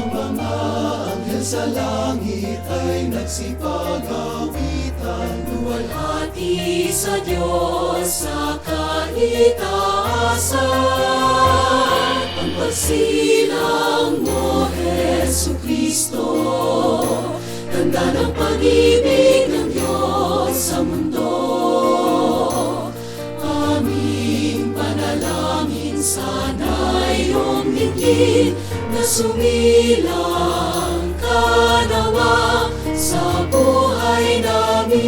Ang mga anghel sa langit ay nagsipag-awitan. Luwalhati sa Diyos sa kaitaasan. Ang pagsilang mo, Jesucristo, tanda ng pag-ibig ng Diyos sa mundo. Aming panalangin, sana iyong dinggin na sumilang ka nawa sa buhay namin.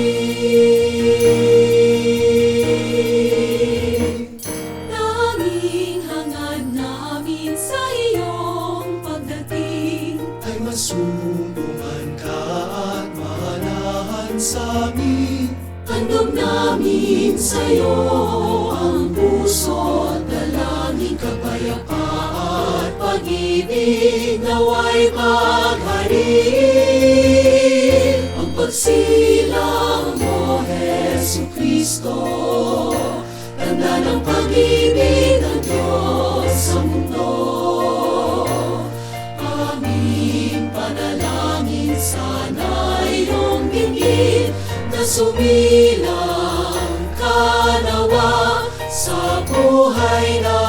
Tanging hangad namin sa iyong pagdating Ay masumbungan ka at manahan sa amin. Handog namin sa'yo ang puso at dalangin, kapayapaan at pag-ibig nawa'y maghari. Ang pagsilang mo, Jesucristo, tanda ng pag-ibig ng Diyos sa mundo. Aming panalangin, sana iyong dinggin na sumilang ka nawa sa buhay namin.